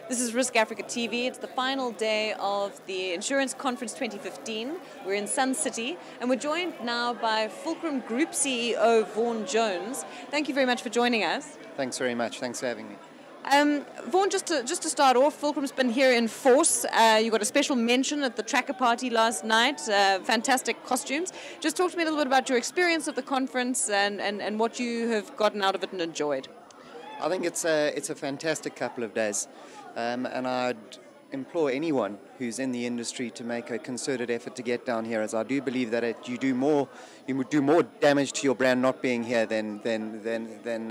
This is Risk Africa TV. It's the final day of the Insurance Conference 2015. We're in Sun City, and we're joined now by Fulcrum Group CEO Vaughan Jones. Thank you very much for joining us. Thanks very much. Thanks for having me. Vaughan, just to start off, Fulcrum's been here in force. You got a special mention at the tracker party last night. Fantastic costumes. Just talk to me a little bit about your experience of the conference and what you have gotten out of it and enjoyed. I think it's a fantastic couple of days, and I'd implore anyone who's in the industry to make a concerted effort to get down here, as I do believe that you would do more damage to your brand not being here than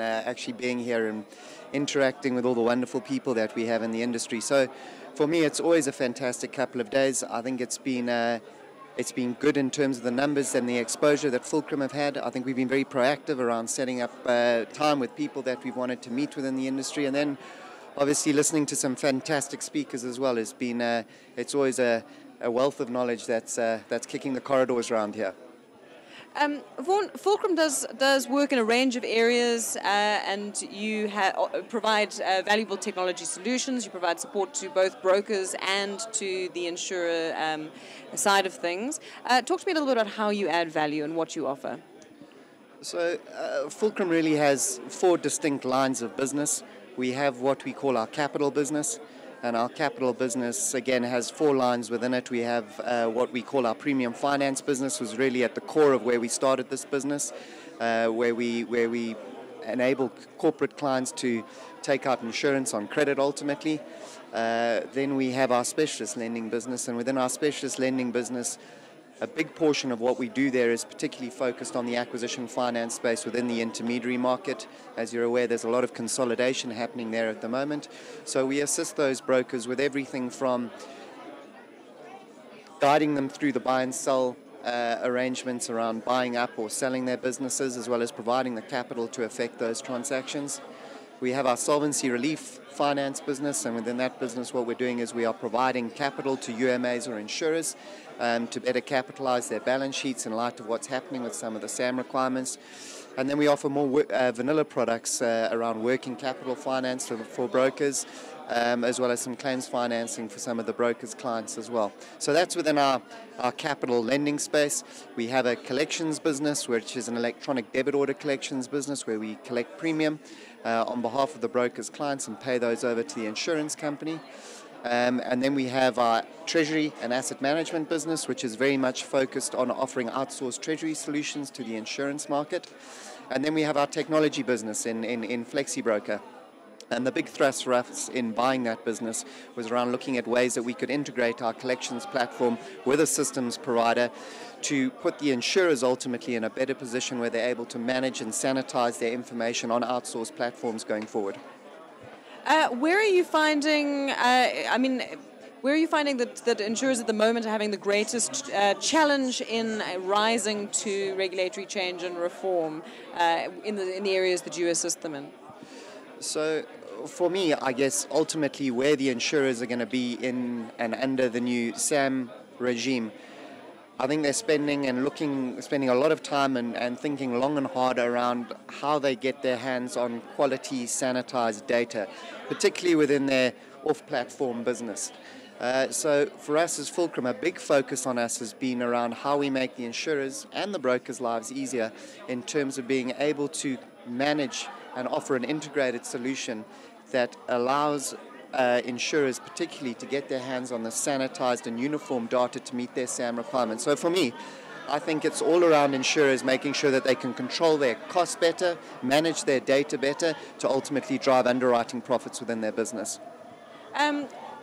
actually being here and interacting with all the wonderful people that we have in the industry. So for me, it's always a fantastic couple of days. I think it's been good in terms of the numbers and the exposure that Fulcrum have had. I think we've been very proactive around setting up time with people that we've wanted to meet within the industry, and then obviously listening to some fantastic speakers as well. It's always a wealth of knowledge that's kicking the corridors around here. Vaughan, Fulcrum does work in a range of areas, and you provide valuable technology solutions. You provide support to both brokers and to the insurer side of things. Talk to me a little bit about how you add value and what you offer. So Fulcrum really has four distinct lines of business. We have what we call our capital business. And our capital business, again, has four lines within it. We have what we call our premium finance business, was really at the core of where we started this business, where we enable corporate clients to take out insurance on credit ultimately. Then we have our specialist lending business, and within our specialist lending business, a big portion of what we do there is particularly focused on the acquisition finance space within the intermediary market. As you're aware, there's a lot of consolidation happening there at the moment. So we assist those brokers with everything from guiding them through the buy and sell arrangements around buying up or selling their businesses, as well as providing the capital to effect those transactions. We have our solvency relief finance business, and within that business what we're doing is we are providing capital to UMAs or insurers to better capitalize their balance sheets in light of what's happening with some of the SAM requirements. And then we offer more vanilla products around working capital finance for brokers, as well as some claims financing for some of the brokers' clients as well. So that's within our capital lending space. We have a collections business, which is an electronic debit order collections business, where we collect premium on behalf of the brokers' clients and pay those over to the insurance company. And then we have our treasury and asset management business, which is very much focused on offering outsourced treasury solutions to the insurance market. And then we have our technology business in FlexiBroker. And the big thrust for us in buying that business was around looking at ways that we could integrate our collections platform with a systems provider to put the insurers ultimately in a better position where they're able to manage and sanitize their information on outsourced platforms going forward. Where are you finding, where are you finding that insurers at the moment are having the greatest challenge in rising to regulatory change and reform in the areas that you assist them in? So for me, I guess ultimately where the insurers are going to be in and under the new SAM regime, I think they're spending a lot of time and thinking long and hard around how they get their hands on quality sanitized data, particularly within their off-platform business. So for us as Fulcrum, a big focus on us has been around how we make the insurers and the brokers' lives easier in terms of being able to manage and offer an integrated solution that allows insurers particularly to get their hands on the sanitized and uniform data to meet their SAM requirements. So for me, I think it's all around insurers making sure that they can control their costs better, manage their data better, to ultimately drive underwriting profits within their business.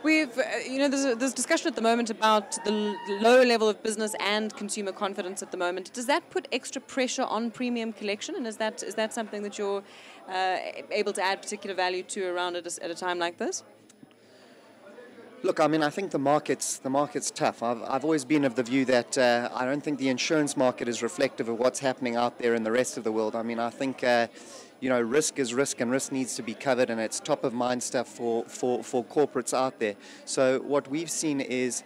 There's discussion at the moment about the low level of business and consumer confidence at the moment. Does that put extra pressure on premium collection, and is that something that you're able to add particular value to around at a time like this? Look, I think the market's tough. I've always been of the view that I don't think the insurance market is reflective of what's happening out there in the rest of the world. I think risk is risk, and risk needs to be covered, and it's top of mind stuff for corporates out there. So what we've seen is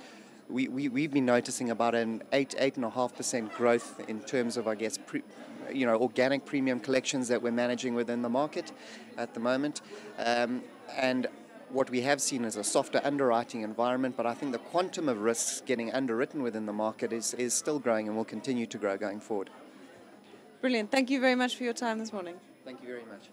we've been noticing about an 8.5% growth in terms of, I guess, organic premium collections that we're managing within the market at the moment, and what we have seen is a softer underwriting environment, but I think the quantum of risks getting underwritten within the market is still growing and will continue to grow going forward. Brilliant. Thank you very much for your time this morning. Thank you very much.